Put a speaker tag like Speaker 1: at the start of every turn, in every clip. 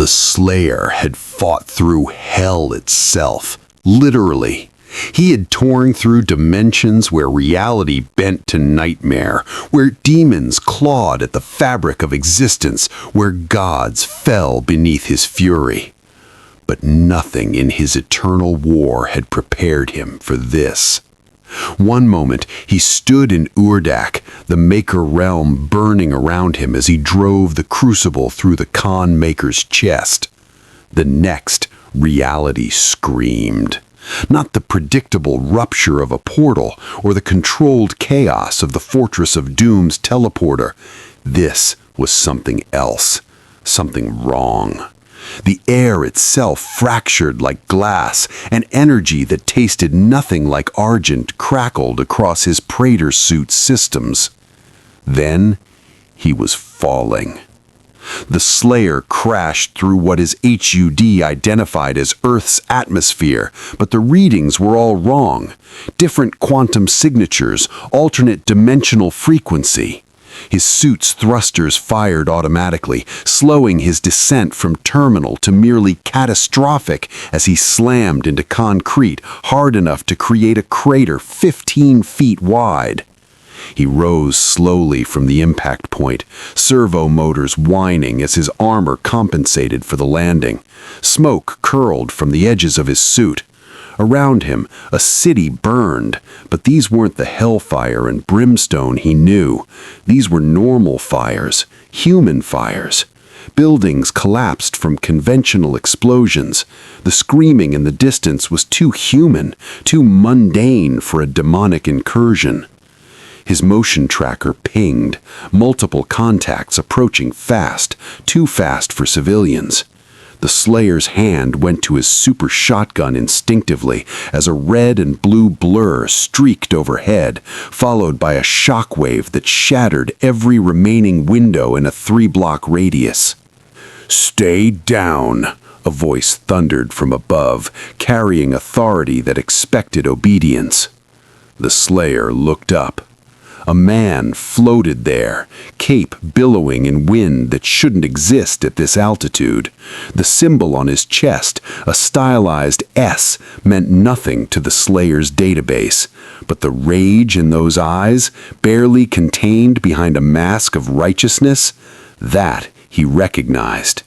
Speaker 1: Slayer had fought through hell itself, literally. He had torn through dimensions where reality bent to nightmare, where demons clawed at the fabric of existence, where gods fell beneath his fury. But nothing in his eternal war had prepared him for this. One moment, he stood in Urdak, the Maker realm burning around him as he drove the crucible through the Khan Maker's chest. The next, reality screamed. Not the predictable rupture of a portal or the controlled chaos of the Fortress of Doom's teleporter. This was something else, something wrong. The air itself fractured like glass, and energy that tasted nothing like argent crackled across his Praetor suit systems. Then he was falling. The Slayer crashed through what his HUD identified as Earth's atmosphere, but the readings were all wrong. Different quantum signatures, alternate dimensional frequency. His suit's thrusters fired automatically, slowing his descent from terminal to merely catastrophic as he slammed into concrete hard enough to create a crater 15 feet wide. He rose slowly from the impact point, servo motors whining as his armor compensated for the landing. Smoke curled from the edges of his suit. Around him, a city burned, but these weren't the hellfire and brimstone he knew. These were normal fires, human fires. Buildings collapsed from conventional explosions. The screaming in the distance was too human, too mundane for a demonic incursion. His motion tracker pinged, multiple contacts approaching fast, too fast for civilians. The Slayer's hand went to his super shotgun instinctively as a red and blue blur streaked overhead, followed by a shockwave that shattered every remaining window in a 3-block radius. "Stay down," a voice thundered from above, carrying authority that expected obedience. The Slayer looked up. A man floated there, cape billowing in wind that shouldn't exist at this altitude. The symbol on his chest, a stylized S, meant nothing to the Slayer's database, but the rage in those eyes, barely contained behind a mask of righteousness, that he recognized.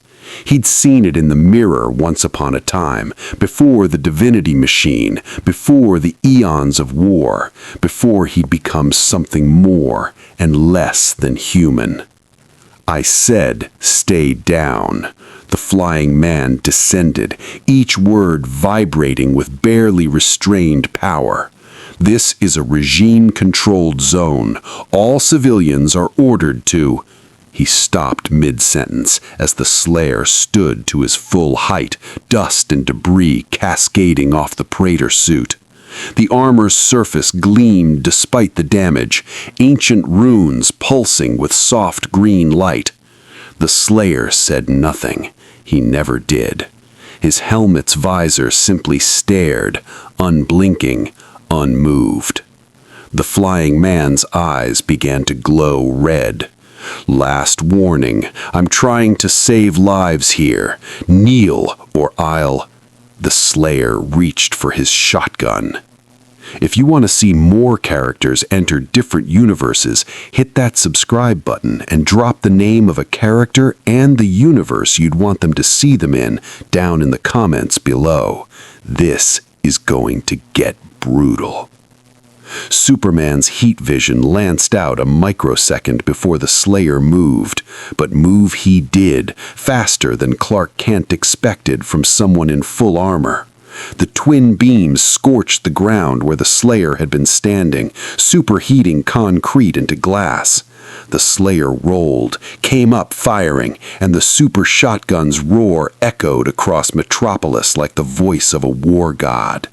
Speaker 1: He'd seen it in the mirror once upon a time, before the divinity machine, before the eons of war, before he'd become something more and less than human. I said, "Stay down." The flying man descended, each word vibrating with barely restrained power. "This is a regime-controlled zone. All civilians are ordered to—" He stopped mid-sentence as the Slayer stood to his full height, dust and debris cascading off the Praetor suit. The armor's surface gleamed despite the damage, ancient runes pulsing with soft green light. The Slayer said nothing. He never did. His helmet's visor simply stared, unblinking, unmoved. The flying man's eyes began to glow red. "Last warning, I'm trying to save lives here. Kneel or I'll—" The Slayer reached for his shotgun. If you want to see more characters enter different universes, hit that subscribe button and drop the name of a character and the universe you'd want them to see them in down in the comments below. This is going to get brutal. Superman's heat vision lanced out a microsecond before the Slayer moved, but move he did, faster than Clark Kent expected from someone in full armor. The twin beams scorched the ground where the Slayer had been standing, superheating concrete into glass. The Slayer rolled, came up firing, and the super shotgun's roar echoed across Metropolis like the voice of a war god.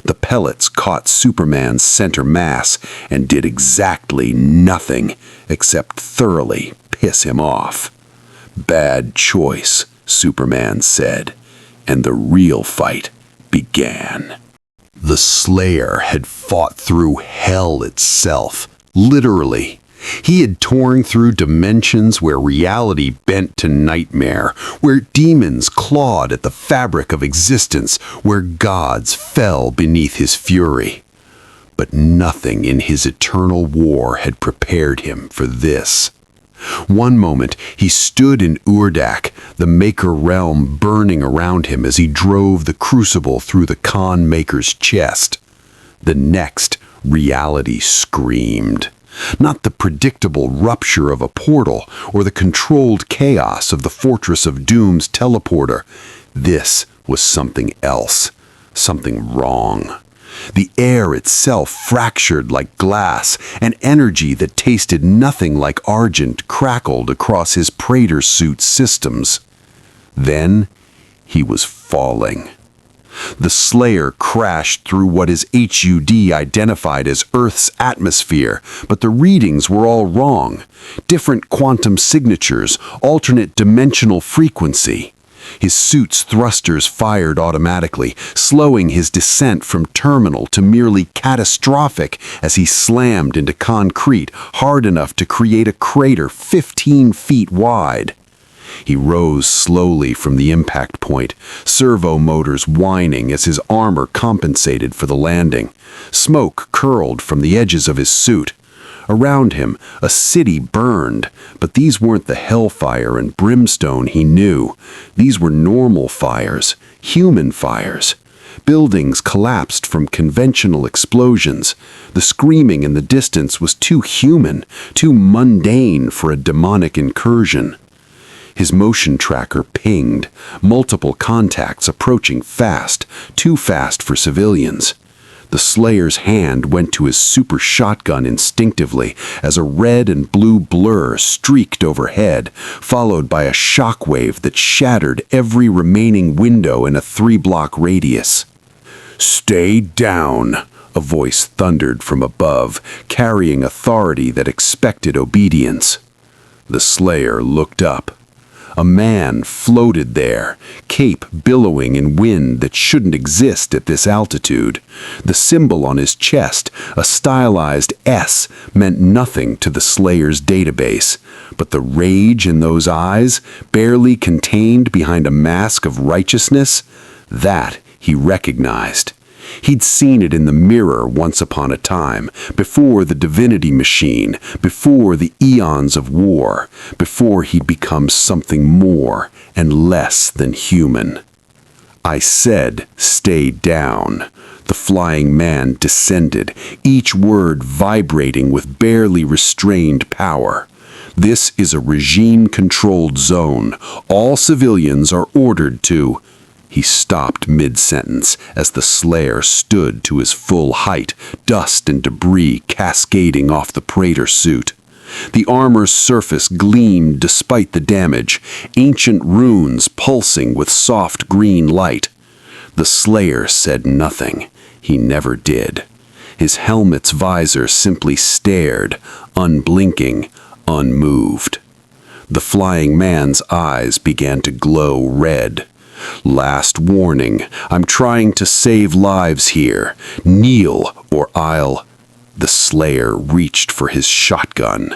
Speaker 1: The pellets caught Superman's center mass and did exactly nothing except thoroughly piss him off. "Bad choice," Superman said, and the real fight began. The Slayer had fought through hell itself, literally. He had torn through dimensions where reality bent to nightmare, where demons clawed at the fabric of existence, where gods fell beneath his fury. But nothing in his eternal war had prepared him for this. One moment, he stood in Urdak, the Maker realm burning around him as he drove the crucible through the Khan Maker's chest. The next, reality screamed. Not the predictable rupture of a portal or the controlled chaos of the Fortress of Doom's teleporter. This was something else, something wrong. The air itself fractured like glass, and energy that tasted nothing like argent crackled across his Praetor suit systems. Then he was falling. The Slayer crashed through what his HUD identified as Earth's atmosphere, but the readings were all wrong. Different quantum signatures, alternate dimensional frequency. His suit's thrusters fired automatically, slowing his descent from terminal to merely catastrophic as he slammed into concrete hard enough to create a crater 15 feet wide. He rose slowly from the impact point, servo motors whining as his armor compensated for the landing. Smoke curled from the edges of his suit. Around him, a city burned, but these weren't the hellfire and brimstone he knew. These were normal fires, human fires. Buildings collapsed from conventional explosions. The screaming in the distance was too human, too mundane for a demonic incursion. His motion tracker pinged, multiple contacts approaching fast, too fast for civilians. The Slayer's hand went to his super shotgun instinctively as a red and blue blur streaked overhead, followed by a shockwave that shattered every remaining window in a 3-block radius. "Stay down," a voice thundered from above, carrying authority that expected obedience. The Slayer looked up. A man floated there, cape billowing in wind that shouldn't exist at this altitude. The symbol on his chest, a stylized S, meant nothing to the Slayer's database, but the rage in those eyes, barely contained behind a mask of righteousness, that he recognized. He'd seen it in the mirror once upon a time, before the divinity machine, before the eons of war, before he'd become something more and less than human. I said, "Stay down." The flying man descended, each word vibrating with barely restrained power. "This is a regime-controlled zone. All civilians are ordered to—" He stopped mid-sentence as the Slayer stood to his full height, dust and debris cascading off the Praetor suit. The armor's surface gleamed despite the damage, ancient runes pulsing with soft green light. The Slayer said nothing. He never did. His helmet's visor simply stared, unblinking, unmoved. The flying man's eyes began to glow red. "Last warning, I'm trying to save lives here. Kneel or I'll—" The Slayer reached for his shotgun.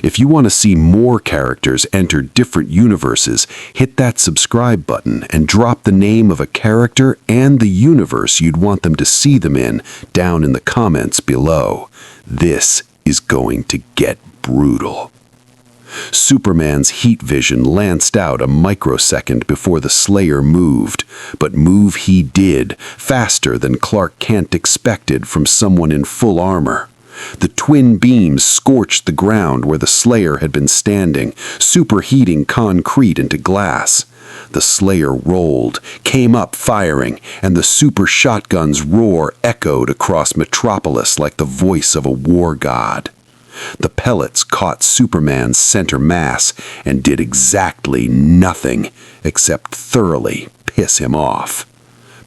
Speaker 1: If you want to see more characters enter different universes, hit that subscribe button and drop the name of a character and the universe you'd want them to see them in down in the comments below. This is going to get brutal. Superman's heat vision lanced out a microsecond before the Slayer moved, but move he did, faster than Clark Kent expected from someone in full armor. The twin beams scorched the ground where the Slayer had been standing, superheating concrete into glass. The Slayer rolled, came up firing, and the super shotgun's roar echoed across Metropolis like the voice of a war god. The pellets caught Superman's center mass and did exactly nothing except thoroughly piss him off.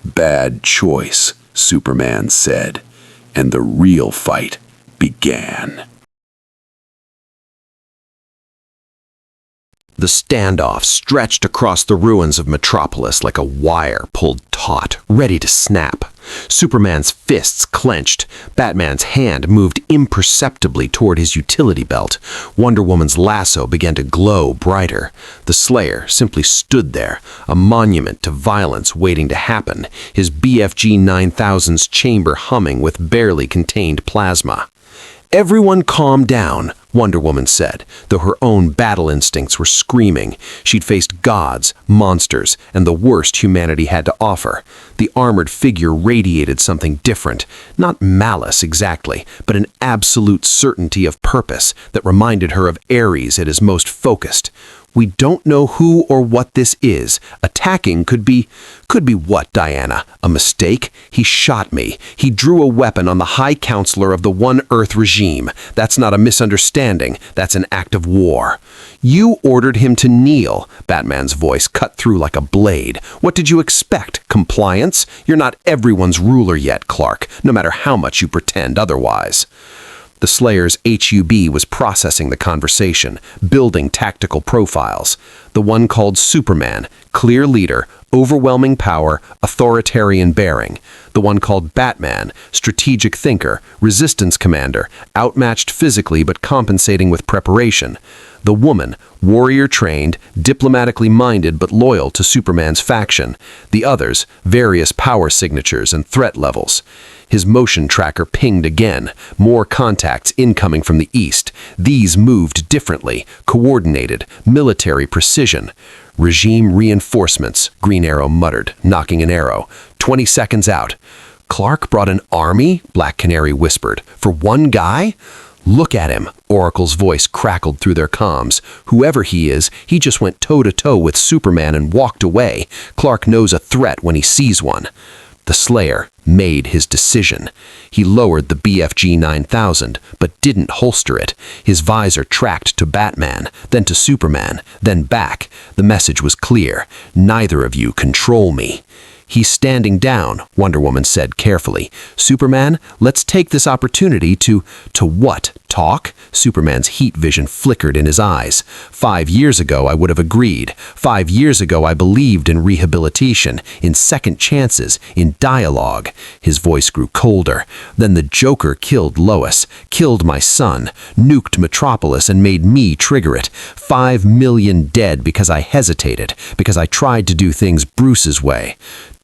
Speaker 1: "Bad choice," Superman said, and the real fight began. The standoff stretched across the ruins of Metropolis like a wire pulled taut, ready to snap. Superman's fists clenched. Batman's hand moved imperceptibly toward his utility belt. Wonder Woman's lasso began to glow brighter. The Slayer simply stood there, a monument to violence waiting to happen, his BFG 9000's chamber humming with barely contained plasma. "Everyone calm down," Wonder Woman said, though her own battle instincts were screaming. She'd faced gods, monsters, and the worst humanity had to offer. The armored figure radiated something different, not malice exactly, but an absolute certainty of purpose that reminded her of Ares at his most focused. "We don't know who or what this is. Attacking could be what, Diana? A mistake? He shot me. He drew a weapon on the High Counselor of the One Earth regime. That's not a misunderstanding. That's an act of war." "You ordered him to kneel." Batman's voice cut through like a blade. "What did you expect? Compliance? You're not everyone's ruler yet, Clark, no matter how much you pretend otherwise." The Slayer's HUB was processing the conversation, building tactical profiles. The one called Superman, clear leader, overwhelming power, authoritarian bearing. The one called Batman, strategic thinker, resistance commander, outmatched physically but compensating with preparation. The woman, warrior-trained, diplomatically minded but loyal to Superman's faction. The others, various power signatures and threat levels. His motion tracker pinged again, more contacts incoming from the east. These moved differently, coordinated, military precision. "Regime reinforcements," Green Arrow muttered, knocking an arrow. 20 seconds out. "Clark brought an army?" Black Canary whispered. "For one guy?" "Look at him," Oracle's voice crackled through their comms. "Whoever he is, he just went toe-to-toe with Superman and walked away. Clark knows a threat when he sees one." The Slayer made his decision. He lowered the BFG 9000, but didn't holster it. His visor tracked to Batman, then to Superman, then back. The message was clear. "Neither of you control me." "He's standing down," Wonder Woman said carefully. "Superman, let's take this opportunity to what? Talk?" Superman's heat vision flickered in his eyes. 5 years ago, I would have agreed. 5 years ago, I believed in rehabilitation, in second chances, in dialogue. His voice grew colder. "Then the Joker killed Lois, killed my son, nuked Metropolis and made me trigger it. 5 million dead because I hesitated, because I tried to do things Bruce's way."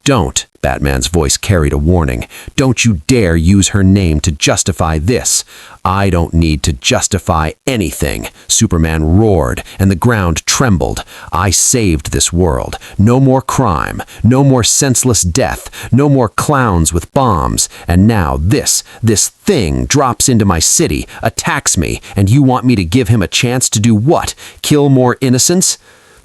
Speaker 1: "Don't," Batman's voice carried a warning. "Don't you dare use her name to justify this." "I don't need to justify anything," Superman roared, and the ground trembled. "I saved this world. No more crime, no more senseless death, no more clowns with bombs. And now this thing drops into my city, attacks me, and you want me to give him a chance to do what? Kill more innocents?"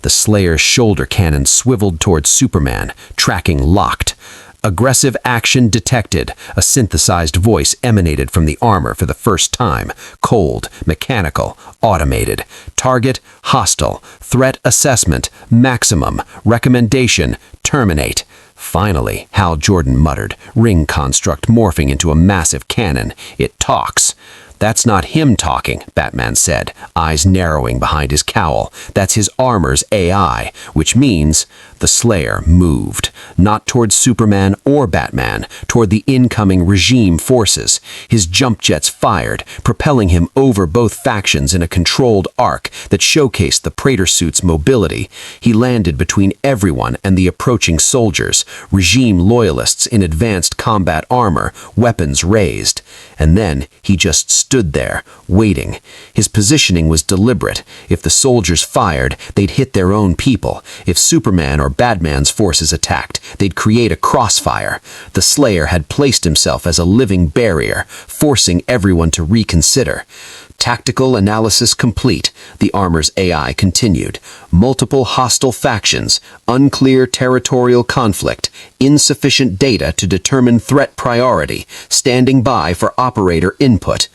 Speaker 1: The Slayer's shoulder cannon swiveled towards Superman, tracking locked. "Aggressive action detected," a synthesized voice emanated from the armor for the first time. Cold, mechanical, automated. "Target, hostile. Threat assessment, maximum. Recommendation, terminate." "Finally," Hal Jordan muttered, ring construct morphing into a massive cannon. "It talks." "That's not him talking," Batman said, eyes narrowing behind his cowl. "That's his armor's AI, which means..." The Slayer moved, not toward Superman or Batman, toward the incoming regime forces. His jump jets fired, propelling him over both factions in a controlled arc that showcased the Praetor suit's mobility. He landed between everyone and the approaching soldiers, regime loyalists in advanced combat armor, weapons raised. And then he just stood there, waiting. His positioning was deliberate. If the soldiers fired, they'd hit their own people. If Superman or Batman's forces attacked, they'd create a crossfire. The Slayer had placed himself as a living barrier, forcing everyone to reconsider. Tactical analysis complete, the armor's AI continued. Multiple hostile factions, unclear territorial conflict, insufficient data to determine threat priority, standing by for operator input.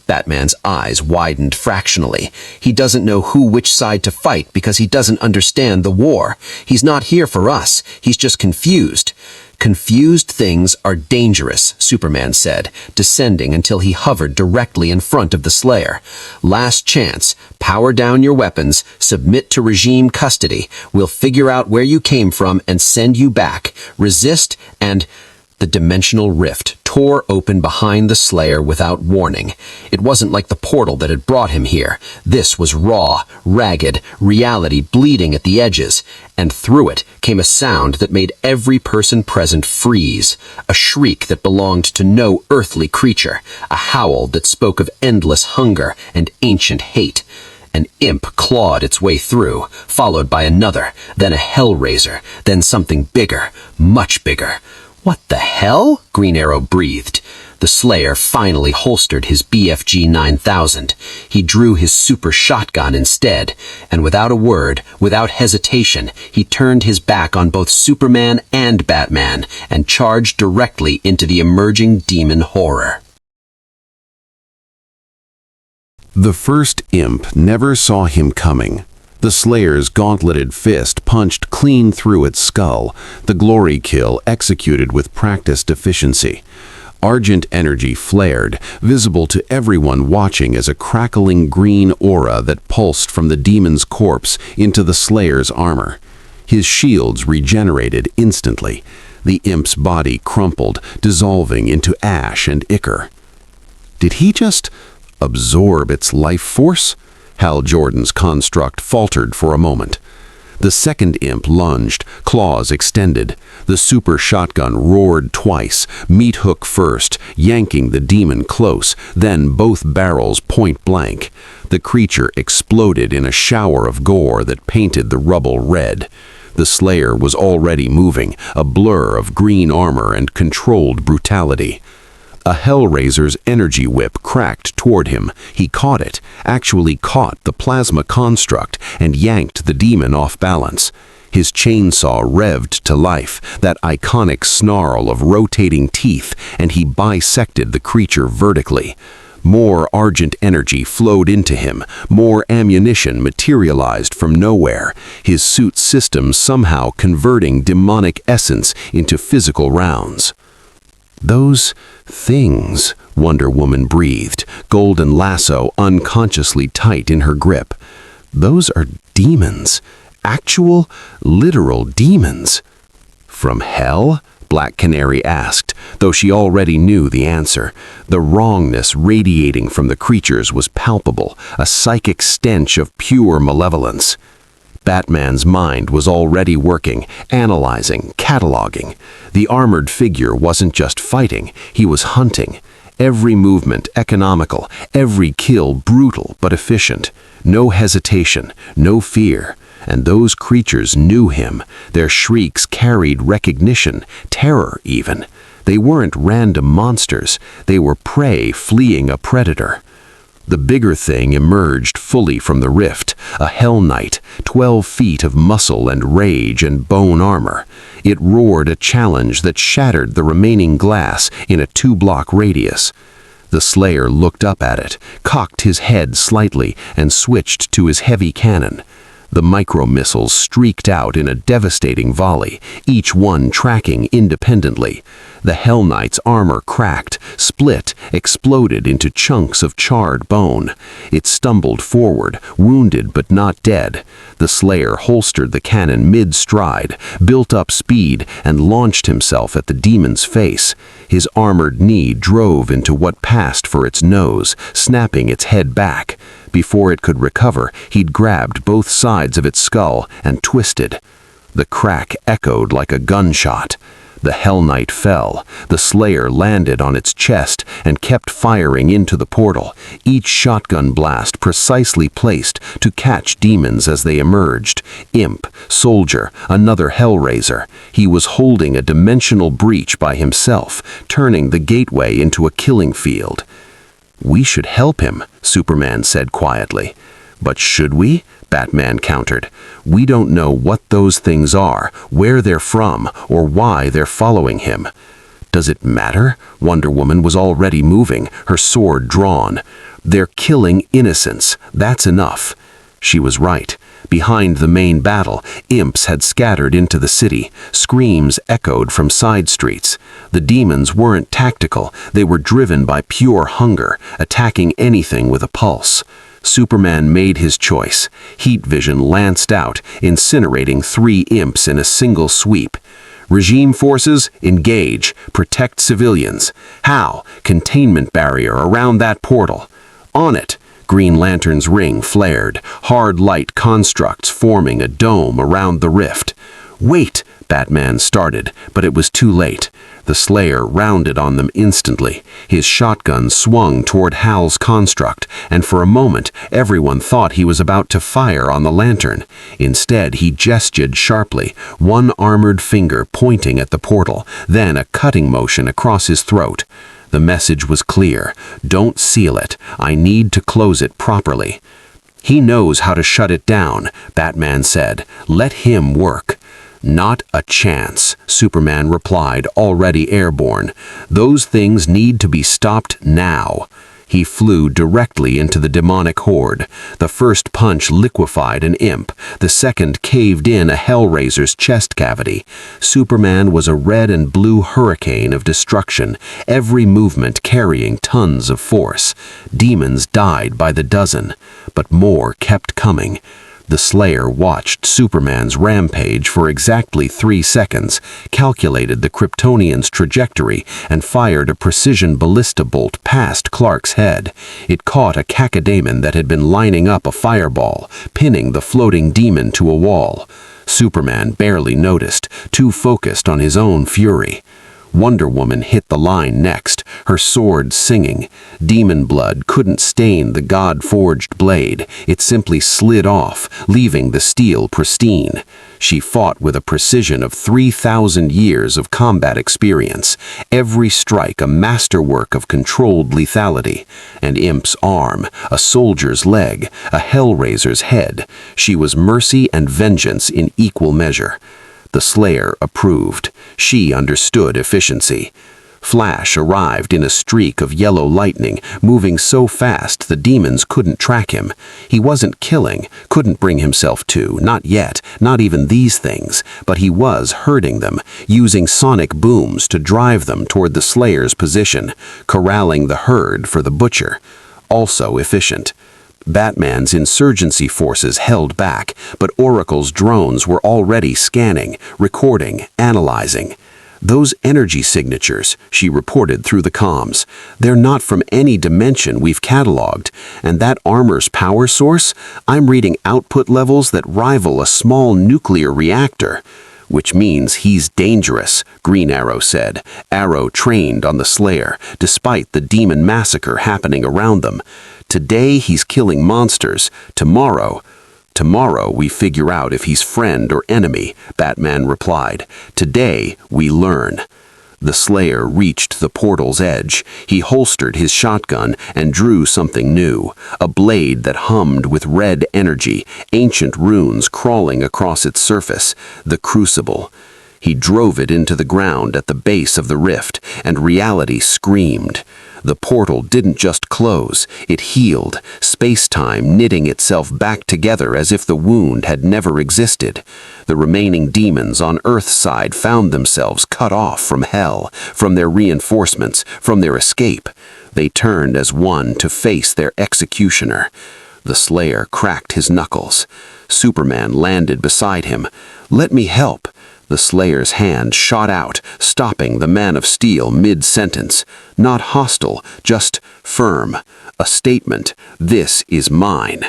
Speaker 1: Batman's eyes widened fractionally. He doesn't know which side to fight because he doesn't understand the war. He's not here for us. He's just confused.
Speaker 2: "Confused things are dangerous," Superman said, descending until he hovered directly in front of the Slayer. "Last chance. Power down your weapons, submit to regime custody. We'll figure out where you came from and send you back. Resist and—" The dimensional rift tore open behind the Slayer without warning. It wasn't like the portal that had brought him here. This was raw, ragged, reality bleeding at the edges, and through it came a sound that made every person present freeze, a shriek that belonged to no earthly creature, a howl that spoke of endless hunger and ancient hate. An imp clawed its way through, followed by another, then a hellraiser, then something bigger, much bigger. "What the hell?" Green Arrow breathed. The Slayer finally holstered his BFG 9000. He drew his super shotgun instead, and without a word, without hesitation, he turned his back on both Superman and Batman and charged directly into the emerging demon horror.
Speaker 1: The first imp never saw him coming. The Slayer's gauntleted fist punched clean through its skull, the glory kill executed with practiced efficiency. Argent energy flared, visible to everyone watching as a crackling green aura that pulsed from the demon's corpse into the Slayer's armor. His shields regenerated instantly. The imp's body crumpled, dissolving into ash and ichor. Did he just absorb its life force? Hal Jordan's construct faltered for a moment. The second imp lunged, claws extended. The super shotgun roared twice, meat hook first, yanking the demon close, then both barrels point blank. The creature exploded in a shower of gore that painted the rubble red. The Slayer was already moving, a blur of green armor and controlled brutality. A Hellraiser's energy whip cracked toward him. He caught it, actually caught the plasma construct, and yanked the demon off balance. His chainsaw revved to life, that iconic snarl of rotating teeth, and he bisected the creature vertically. More argent energy flowed into him, more ammunition materialized from nowhere, his suit system somehow converting demonic essence into physical rounds. "Those things," Wonder Woman breathed, golden lasso unconsciously tight in her grip. "Those are demons. Actual, literal demons." "From hell?" Black Canary asked, though she already knew the answer. The wrongness radiating from the creatures was palpable, a psychic stench of pure malevolence. Batman's mind was already working, analyzing, cataloging. The armored figure wasn't just fighting, he was hunting. Every movement economical, every kill brutal but efficient. No hesitation, no fear. And those creatures knew him. Their shrieks carried recognition, terror even. They weren't random monsters, they were prey fleeing a predator. The bigger thing emerged fully from the rift, a Hell Knight, 12 feet of muscle and rage and bone armor. It roared a challenge that shattered the remaining glass in a 2-block radius. The Slayer looked up at it, cocked his head slightly, and switched to his heavy cannon. The micro-missiles streaked out in a devastating volley, each one tracking independently. The Hell Knight's armor cracked, split, exploded into chunks of charred bone. It stumbled forward, wounded but not dead. The Slayer holstered the cannon mid-stride, built up speed, and launched himself at the demon's face. His armored knee drove into what passed for its nose, snapping its head back. Before it could recover, he'd grabbed both sides of its skull and twisted. The crack echoed like a gunshot. The Hell Knight fell. The Slayer landed on its chest and kept firing into the portal, each shotgun blast precisely placed to catch demons as they emerged. Imp, soldier, another Hellraiser. He was holding a dimensional breach by himself, turning the gateway into a killing field. "We should help him," Superman said quietly. "But should we?" Batman countered. "We don't know what those things are, where they're from, or why they're following him." "Does it matter?" Wonder Woman was already moving, her sword drawn. "They're killing innocents. That's enough." She was right.
Speaker 2: Behind the main battle, imps had scattered into the city. Screams echoed from side streets. The demons weren't tactical, they were driven by pure hunger, attacking anything with a pulse. Superman made his choice. Heat vision lanced out, incinerating 3 imps in a single sweep. Regime forces, engage, protect civilians. How? Containment barrier around that portal. On it. Green Lantern's ring flared, hard light constructs forming a dome around the rift. Wait, Batman started, but it was too late. The Slayer rounded on them instantly. His shotgun swung toward Hal's construct, and for a moment everyone thought he was about to fire on the lantern. Instead, he gestured sharply, one armored finger pointing at the portal, then a cutting motion across his throat. The message was clear. Don't seal it. I need to close it properly. He knows how to shut it down, Batman said. Let him work. Not a chance, Superman replied, already airborne. Those things need to be stopped now. He flew directly into the demonic horde. The first punch liquefied an imp. The second caved in a Hellraiser's chest cavity. Superman was a red and blue hurricane of destruction, every movement carrying tons of force. Demons died by the dozen, but more kept coming. The Slayer watched Superman's rampage for exactly 3 seconds, calculated the Kryptonian's trajectory, and fired a precision ballista bolt past Clark's head. It caught a cacodemon that had been lining up a fireball, pinning the floating demon to a wall. Superman barely noticed, too focused on his own fury. Wonder Woman hit the line next, her sword singing. Demon blood couldn't stain the God-forged blade. It simply slid off, leaving the steel pristine. She fought with a precision of 3,000 years of combat experience, every strike a masterwork of controlled lethality. An imp's arm, a soldier's leg, a Hellraiser's head. She was mercy and vengeance in equal measure. The Slayer approved. She understood efficiency. Flash arrived in a streak of yellow lightning, moving so fast the demons couldn't track him. He wasn't killing, couldn't bring himself to, not yet, not even these things, but he was hurting them, using sonic booms to drive them toward the Slayer's position, corralling the herd for the butcher. Also efficient. Batman's insurgency forces held back, but Oracle's drones were already scanning, recording, analyzing. Those energy signatures, she reported through the comms, they're not from any dimension we've cataloged, and that armor's power source, I'm reading output levels that rival a small nuclear reactor. Which means he's dangerous, Green Arrow said. Arrow trained on the Slayer, despite the demon massacre happening around them. Today he's killing monsters. Tomorrow we figure out if he's friend or enemy, Batman replied. Today we learn. The Slayer reached the portal's edge. He holstered his shotgun and drew something new, a blade that hummed with red energy, ancient runes crawling across its surface, the Crucible. He drove it into the ground at the base of the rift, and reality screamed. The portal didn't just close, it healed, space-time knitting itself back together as if the wound had never existed. The remaining demons on Earth's side found themselves cut off from hell, from their reinforcements, from their escape. They turned as one to face their executioner. The Slayer cracked his knuckles. Superman landed beside him. "Let me help." The Slayer's hand shot out, stopping the Man of Steel mid-sentence. Not hostile, just firm. A statement. This is mine.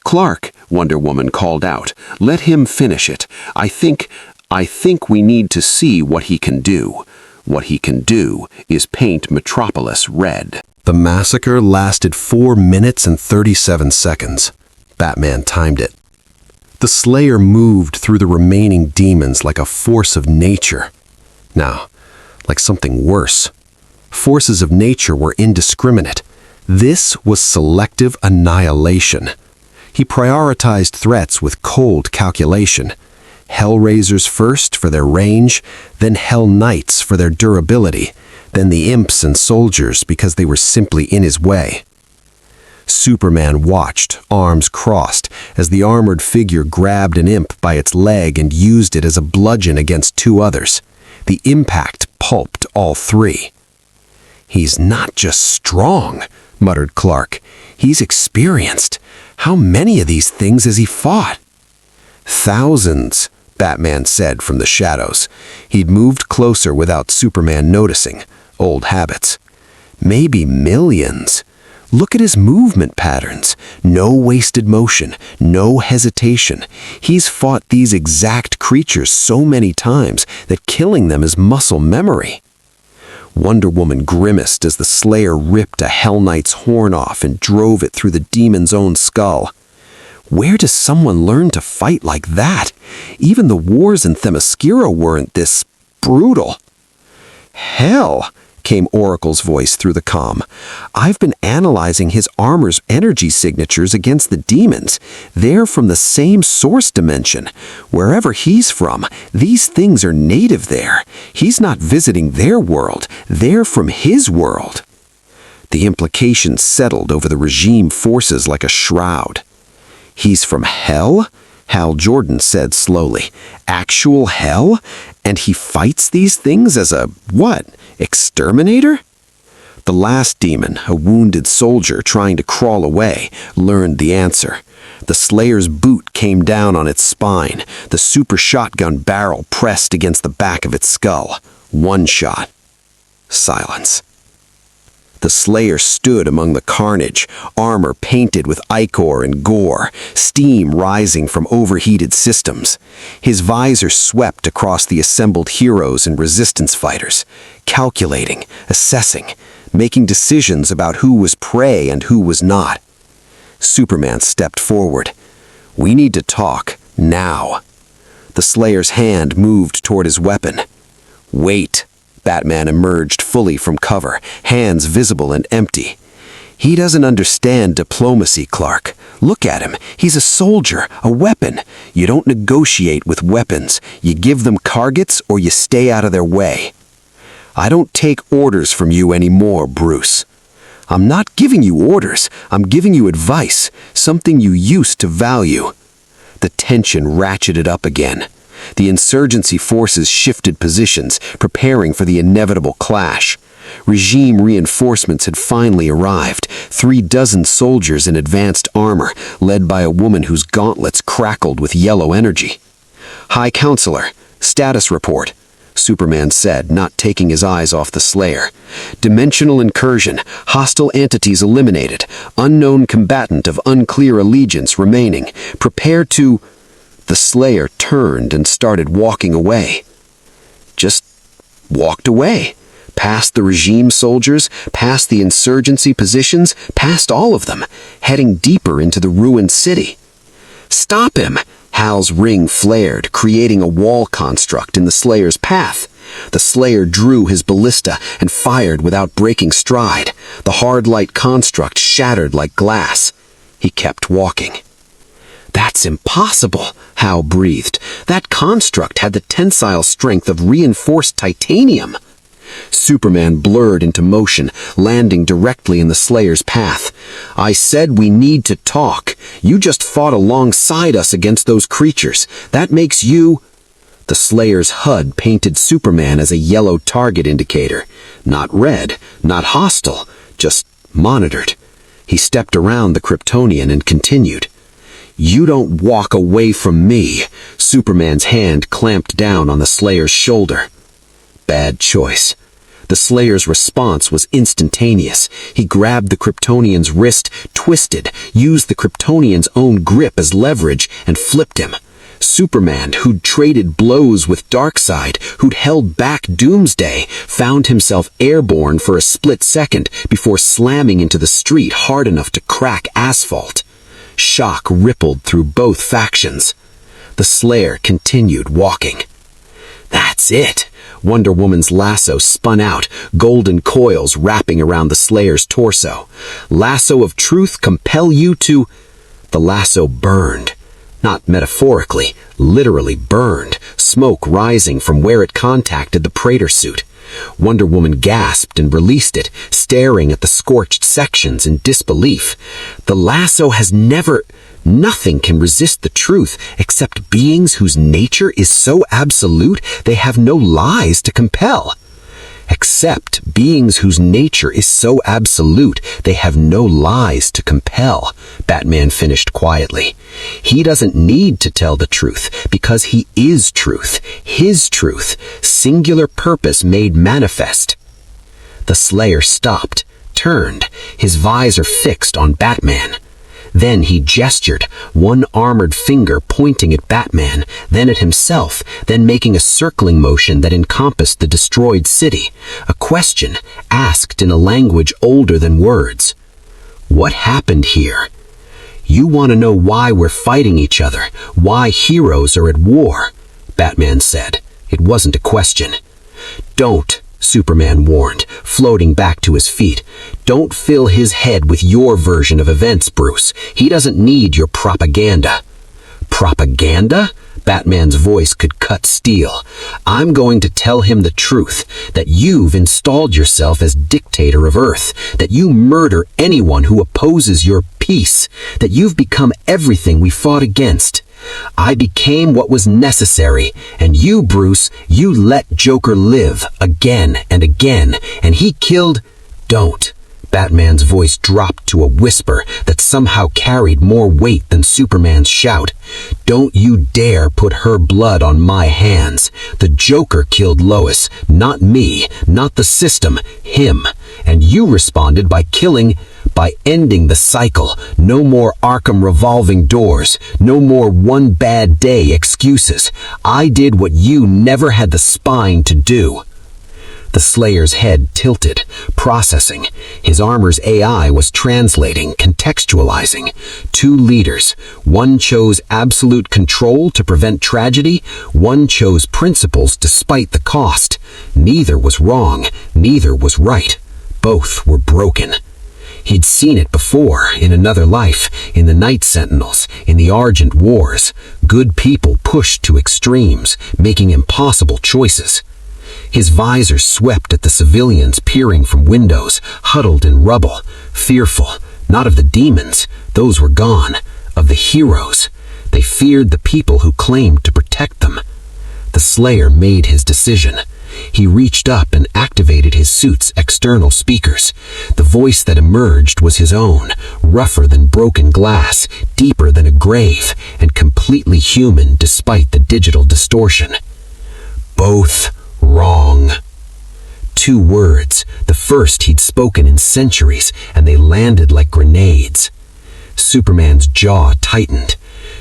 Speaker 2: "Clark," Wonder Woman called out. "Let him finish it. I think we need to see what he can do. What he can do is paint Metropolis red."
Speaker 1: The massacre lasted 4 minutes and 37 seconds. Batman timed it. The Slayer moved through the remaining demons like a force of nature. Now, like something worse. Forces of nature were indiscriminate. This was selective annihilation. He prioritized threats with cold calculation. Hellraisers first for their range, then Hell Knights for their durability, then the imps and soldiers because they were simply in his way.
Speaker 2: Superman watched, arms crossed, as the armored figure grabbed an imp by its leg and used it as a bludgeon against two others. The impact pulped all three. "He's not just strong," muttered Clark. "He's experienced. How many of these things has he fought?" "Thousands," Batman said from the shadows. He'd moved closer without Superman noticing. Old habits. "Maybe millions. Look at his movement patterns. No wasted motion, no hesitation. He's fought these exact creatures so many times that killing them is muscle memory." Wonder Woman grimaced as the Slayer ripped a Hell Knight's horn off and drove it through the demon's own skull. Where does someone learn to fight like that? Even the wars in Themyscira weren't this brutal. "Hell," came Oracle's voice through the comm. "I've been analyzing his armor's energy signatures against the demons. They're from the same source dimension. Wherever he's from, these things are native there. He's not visiting their world. They're from his world." The implications settled over the regime forces like a shroud. "He's from hell?" Hal Jordan said slowly. "Actual hell? And he fights these things as a, what, exterminator?" The last demon, a wounded soldier trying to crawl away, learned the answer. The Slayer's boot came down on its spine, the super shotgun barrel pressed against the back of its skull. One shot. Silence. The Slayer stood among the carnage, armor painted with ichor and gore, steam rising from overheated systems. His visor swept across the assembled heroes and resistance fighters, calculating, assessing, making decisions about who was prey and who was not. Superman stepped forward. "We need to talk, now." The Slayer's hand moved toward his weapon. "Wait." Batman emerged fully from cover, hands visible and empty. "He doesn't understand diplomacy, Clark. Look at him. He's a soldier, a weapon. You don't negotiate with weapons. You give them targets or you stay out of their way." "I don't take orders from you anymore, Bruce." "I'm not giving you orders. I'm giving you advice, something you used to value." The tension ratcheted up again. The insurgency forces shifted positions, preparing for the inevitable clash. Regime reinforcements had finally arrived, 36 soldiers in advanced armor, led by a woman whose gauntlets crackled with yellow energy. "High Counselor, status report," Superman said, not taking his eyes off the Slayer. "Dimensional incursion, hostile entities eliminated, unknown combatant of unclear allegiance remaining. Prepare to..." The Slayer turned and started walking away. Just walked away. Past the regime soldiers, past the insurgency positions, past all of them, heading deeper into the ruined city. "Stop him!" Hal's ring flared, creating a wall construct in the Slayer's path. The Slayer drew his ballista and fired without breaking stride. The hard light construct shattered like glass. He kept walking. "That's impossible," Hal breathed. "That construct had the tensile strength of reinforced titanium." Superman blurred into motion, landing directly in the Slayer's path. "I said we need to talk. You just fought alongside us against those creatures. That makes you..." The Slayer's HUD painted Superman as a yellow target indicator. Not red, not hostile, just monitored. He stepped around the Kryptonian and continued. "You don't walk away from me." Superman's hand clamped down on the Slayer's shoulder. Bad choice. The Slayer's response was instantaneous. He grabbed the Kryptonian's wrist, twisted, used the Kryptonian's own grip as leverage, and flipped him. Superman, who'd traded blows with Darkseid, who'd held back Doomsday, found himself airborne for a split second before slamming into the street hard enough to crack asphalt. Shock rippled through both factions. The Slayer continued walking. "That's it!" Wonder Woman's lasso spun out, golden coils wrapping around the Slayer's torso. "Lasso of truth compel you to..." The lasso burned. Not metaphorically, literally burned, smoke rising from where it contacted the Praetor suit. Wonder Woman gasped and released it, staring at the scorched sections in disbelief. The lasso has never... Nothing can resist the truth except beings whose nature is so absolute they have no lies to compel. Except beings whose nature is so absolute they have no lies to compel, Batman finished quietly. He doesn't need to tell the truth because he is truth, his truth, singular purpose made manifest. The Slayer stopped, turned, his visor fixed on Batman. Then he gestured, one armored finger pointing at Batman, then at himself, then making a circling motion that encompassed the destroyed city, a question asked in a language older than words. What happened here? You want to know why we're fighting each other, why heroes are at war, Batman said. It wasn't a question. Don't, Superman warned, floating back to his feet. Don't fill his head with your version of events, Bruce. He doesn't need your propaganda. Propaganda? Batman's voice could cut steel. I'm going to tell him the truth, that you've installed yourself as dictator of Earth, that you murder anyone who opposes your peace, that you've become everything we fought against. I became what was necessary, and you, Bruce, you let Joker live again and again, and he killed... Don't. Batman's voice dropped to a whisper that somehow carried more weight than Superman's shout. Don't you dare put her blood on my hands. The Joker killed Lois, not me, not the system, him. And you responded by ending the cycle. No more Arkham revolving doors. No more one bad day excuses. I did what you never had the spine to do. The Slayer's head tilted, processing. His armor's AI was translating, contextualizing. Two leaders. One chose absolute control to prevent tragedy. One chose principles despite the cost. Neither was wrong. Neither was right. Both were broken. He'd seen it before, in another life, in the Night Sentinels, in the Argent Wars. Good people pushed to extremes, making impossible choices. His visor swept at the civilians peering from windows, huddled in rubble, fearful, not of the demons, those were gone, of the heroes. They feared the people who claimed to protect them. The Slayer made his decision. He reached up and activated his suit's external speakers. The voice that emerged was his own, rougher than broken glass, deeper than a grave, and completely human despite the digital distortion. Both wrong. Two words, the first he'd spoken in centuries, and they landed like grenades. Superman's jaw tightened.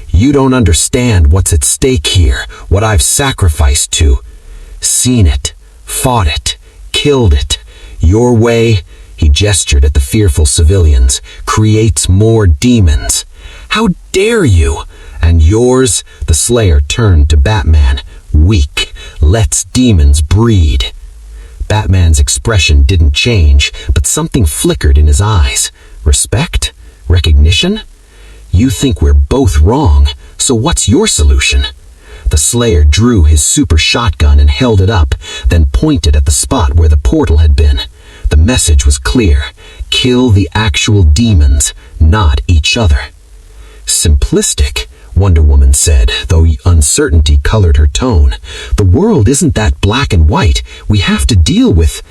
Speaker 2: You don't understand what's at stake here, what I've sacrificed to. Seen it, fought it, killed it. Your way, he gestured at the fearful civilians, creates more demons. How dare you? And yours, the Slayer turned to Batman, weak, lets demons breed. Batman's expression didn't change, but something flickered in his eyes. Respect? Recognition? You think we're both wrong, so what's your solution? The Slayer drew his super shotgun and held it up, then pointed at the spot where the portal had been. The message was clear. Kill the actual demons, not each other. Simplistic, Wonder Woman said, though uncertainty colored her tone. The world isn't that black and white. We have to deal with...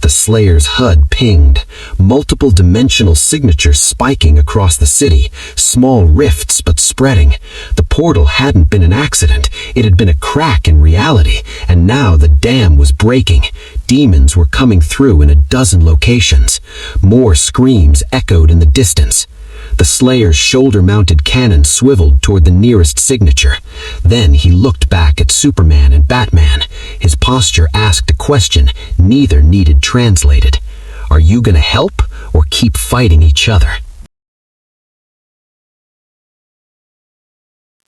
Speaker 2: The Slayer's HUD pinged, multiple dimensional signatures spiking across the city, small rifts but spreading. The portal hadn't been an accident, it had been a crack in reality, and now the dam was breaking. Demons were coming through in a dozen locations. More screams echoed in the distance. The Slayer's shoulder-mounted cannon swiveled toward the nearest signature. Then he looked back at Superman and Batman. His posture asked a question neither needed translated. Are you gonna help or keep fighting each other?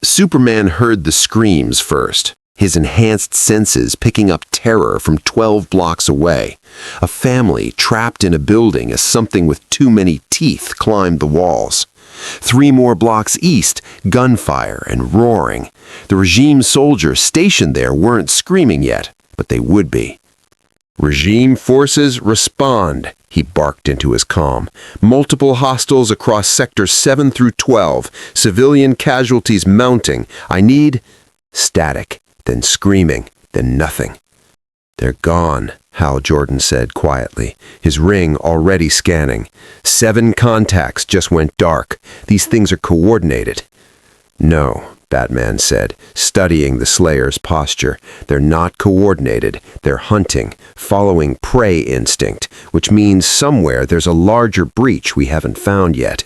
Speaker 1: Superman heard the screams first, his enhanced senses picking up terror from 12 blocks away. A family trapped in a building as something with too many teeth climbed the walls. 3 more blocks east, gunfire and roaring. The regime soldiers stationed there weren't screaming yet, but they would be. Regime forces respond, he barked into his comm. Multiple hostiles across sectors 7 through 12. Civilian casualties mounting. I need... Static, then screaming, then nothing. They're gone, Hal Jordan said quietly, his ring already scanning. 7 contacts just went dark. These things are coordinated. No, Batman said, studying the Slayer's posture. They're not coordinated. They're hunting, following prey instinct, which means somewhere there's a larger breach we haven't found yet.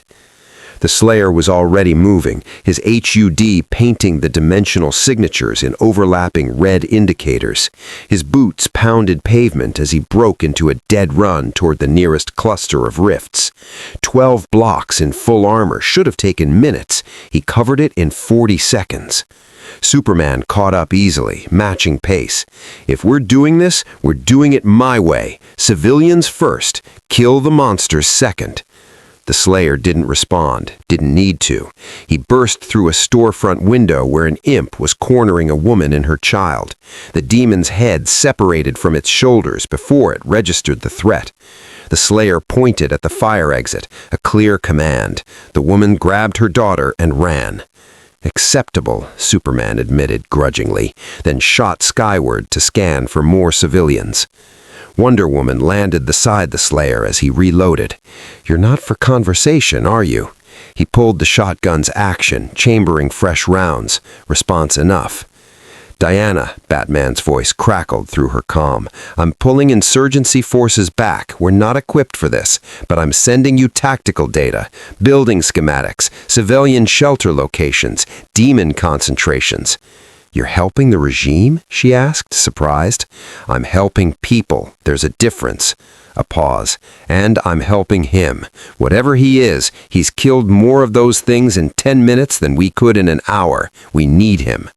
Speaker 1: The Slayer was already moving, his HUD painting the dimensional signatures in overlapping red indicators. His boots pounded pavement as he broke into a dead run toward the nearest cluster of rifts. 12 blocks in full armor should have taken minutes. He covered it in 40 seconds. Superman caught up easily, matching pace. If we're doing this, we're doing it my way. Civilians first, kill the monsters second. The Slayer didn't respond, didn't need to. He burst through a storefront window where an imp was cornering a woman and her child. The demon's head separated from its shoulders before it registered the threat. The Slayer pointed at the fire exit, a clear command. The woman grabbed her daughter and ran. Acceptable, Superman admitted grudgingly, then shot skyward to scan for more civilians. Wonder Woman landed beside the Slayer as he reloaded. You're not for conversation, are you? He pulled the shotgun's action, chambering fresh rounds. Response enough. Diana, Batman's voice crackled through her comm. I'm pulling insurgency forces back. We're not equipped for this, but I'm sending you tactical data, building schematics, civilian shelter locations, demon concentrations. You're helping the regime? She asked, surprised. I'm helping people. There's a difference. A pause. And I'm helping him. Whatever he is, he's killed more of those things in 10 minutes than we could in an hour. We need him.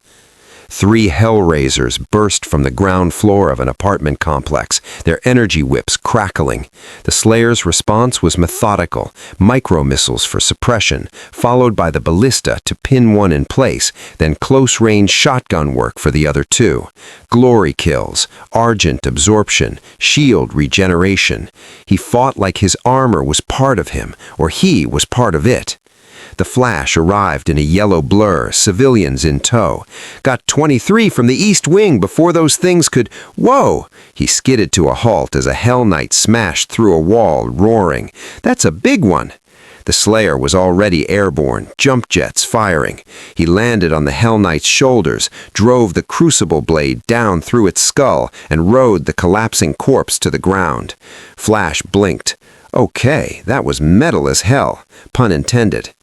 Speaker 1: 3 Hellraisers burst from the ground floor of an apartment complex, their energy whips crackling. The Slayer's response was methodical, micro-missiles for suppression, followed by the ballista to pin one in place, then close-range shotgun work for the other 2. Glory kills, argent absorption, shield regeneration. He fought like his armor was part of him, or he was part of it. The Flash arrived in a yellow blur, civilians in tow. Got 23 from the East Wing before those things could... Whoa! He skidded to a halt as a Hell Knight smashed through a wall, roaring. That's a big one! The Slayer was already airborne, jump jets firing. He landed on the Hell Knight's shoulders, drove the crucible blade down through its skull, and rode the collapsing corpse to the ground. Flash blinked. Okay, that was metal as hell. Pun intended.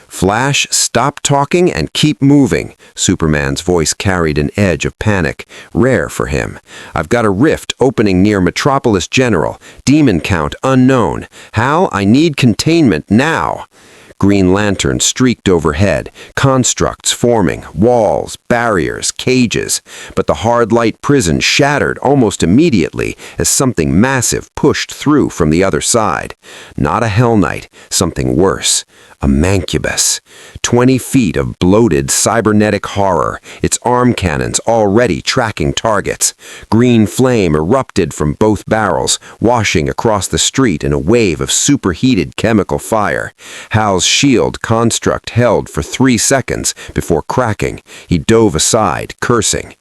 Speaker 1: Flash, stop talking and keep moving. Superman's voice carried an edge of panic, rare for him. I've got a rift opening near Metropolis General. Demon count unknown. Hal, I need containment now. Green Lantern streaked overhead, constructs forming, walls, barriers, cages. But the hard light prison shattered almost immediately as something massive pushed through from the other side. Not a Hell Knight, something worse. A mancubus. 20 feet of bloated cybernetic horror, its arm cannons already tracking targets. Green flame erupted from both barrels, washing across the street in a wave of superheated chemical fire. Hal's shield construct held for 3 seconds before cracking. He dove aside, cursing.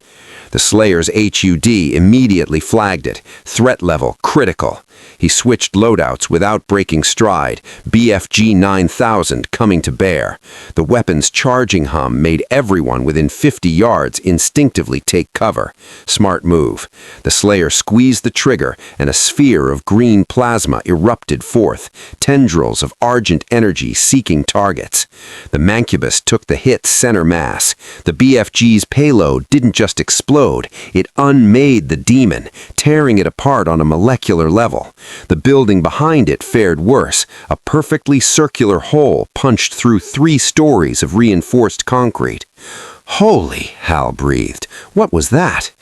Speaker 1: The Slayer's HUD immediately flagged it. Threat level critical. He switched loadouts without breaking stride, BFG 9000 coming to bear. The weapon's charging hum made everyone within 50 yards instinctively take cover. Smart move. The Slayer squeezed the trigger, and a sphere of green plasma erupted forth, tendrils of argent energy seeking targets. The mancubus took the hit center mass. The BFG's payload didn't just explode, it unmade the demon, tearing it apart on a molecular level. The building behind it fared worse, a perfectly circular hole punched through 3 stories of reinforced concrete. Holy, Hal breathed. What was that?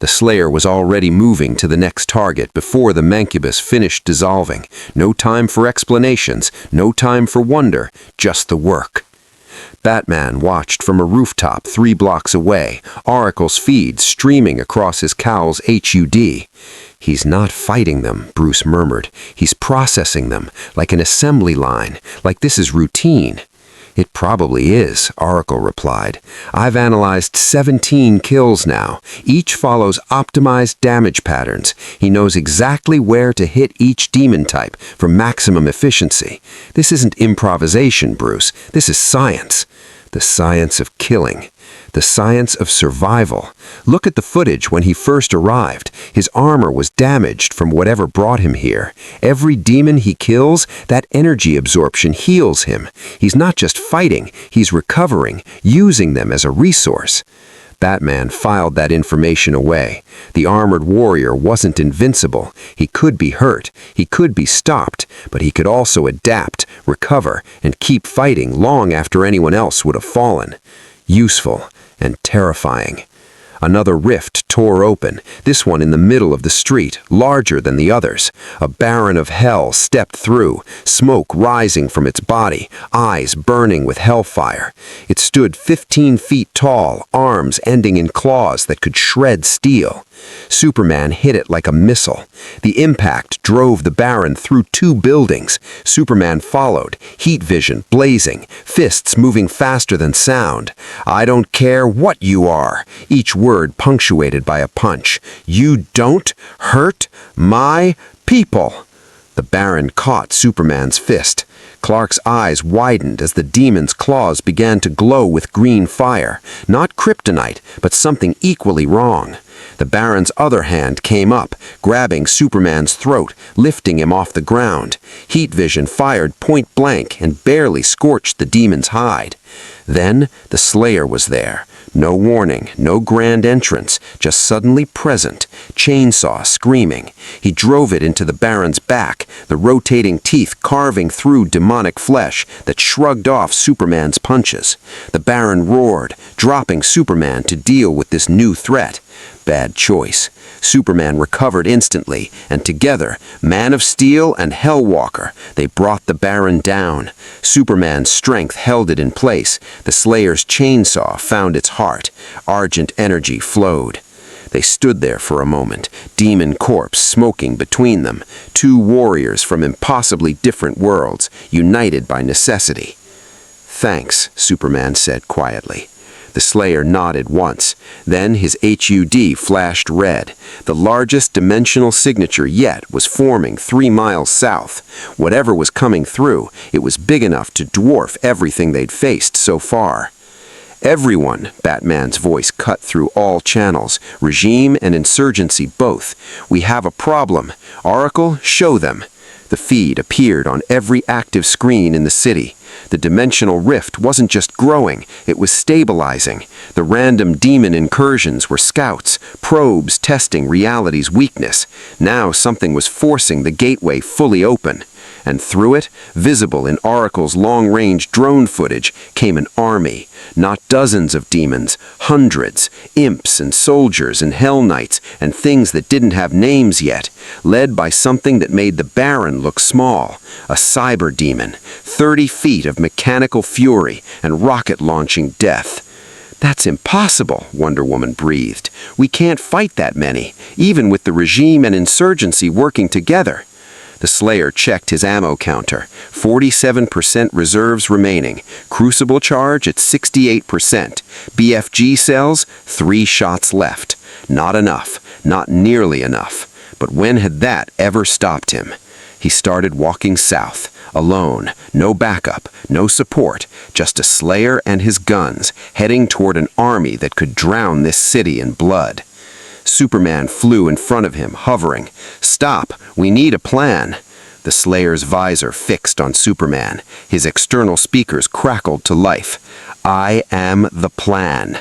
Speaker 1: The Slayer was already moving to the next target before the mancubus finished dissolving. No time for explanations, no time for wonder, just the work.
Speaker 2: Batman watched from a rooftop 3 blocks away, Oracle's feed streaming across his cowl's HUD. "He's not fighting them," Bruce murmured. "He's processing them, like an assembly line, like this is routine." "It probably is," Oracle replied. "I've analyzed 17 kills now. Each follows optimized damage patterns. He knows exactly where to hit each demon type for maximum efficiency. This isn't improvisation, Bruce. This is science. The science of killing. The science of survival. Look at the footage when he first arrived. His armor was damaged from whatever brought him here. Every demon he kills, that energy absorption heals him. He's not just fighting, he's recovering, using them as a resource." Batman filed that information away. The armored warrior wasn't invincible. He could be hurt, he could be stopped, but he could also adapt, recover, and keep fighting long after anyone else would have fallen. Useful and terrifying. Another rift tore open, this one in the middle of the street, larger than the others. A baron of hell stepped through, smoke rising from its body, eyes burning with hellfire. It stood 15 feet tall, arms ending in claws that could shred steel. Superman hit it like a missile. The impact drove the baron through 2 buildings. Superman followed, heat vision blazing, fists moving faster than sound. "I don't care what you are," each word punctuated by a punch. "You don't hurt my people." The baron caught Superman's fist. Clark's eyes widened as the demon's claws began to glow with green fire. Not kryptonite, but something equally wrong. The Baron's other hand came up, grabbing Superman's throat, lifting him off the ground. Heat vision fired point blank and barely scorched the demon's hide. Then the Slayer was there. No warning, no grand entrance, just suddenly present, chainsaw screaming. He drove it into the Baron's back, the rotating teeth carving through demonic flesh that shrugged off Superman's punches. The Baron roared, dropping Superman to deal with this new threat. Bad choice. Superman recovered instantly, and together, Man of Steel and Hellwalker, they brought the Baron down. Superman's strength held it in place. The Slayer's chainsaw found its heart. Argent energy flowed. They stood there for a moment, demon corpse smoking between them, 2 warriors from impossibly different worlds, united by necessity. "Thanks," Superman said quietly. The Slayer nodded once. Then his HUD flashed red. The largest dimensional signature yet was forming 3 miles south. Whatever was coming through, it was big enough to dwarf everything they'd faced so far. "Everyone," Batman's voice cut through all channels, regime and insurgency both. "We have a problem. Oracle, show them." The feed appeared on every active screen in the city. The dimensional rift wasn't just growing, it was stabilizing. The random demon incursions were scouts, probes testing reality's weakness. Now something was forcing the gateway fully open. And through it, visible in Oracle's long-range drone footage, came an army. Not dozens of demons, hundreds, imps and soldiers and hell knights and things that didn't have names yet, led by something that made the Baron look small, a cyber demon, 30 feet of mechanical fury and rocket-launching death. "That's impossible," Wonder Woman breathed. "We can't fight that many, even with the regime and insurgency working together." The Slayer checked his ammo counter. 47% reserves remaining. Crucible charge at 68%. BFG cells, 3 shots left. Not enough. Not nearly enough. But when had that ever stopped him? He started walking south, alone, no backup, no support, just a Slayer and his guns, heading toward an army that could drown this city in blood. Superman flew in front of him, hovering. "Stop! We need a plan!" The Slayer's visor fixed on Superman. His external speakers crackled to life. "I am the plan."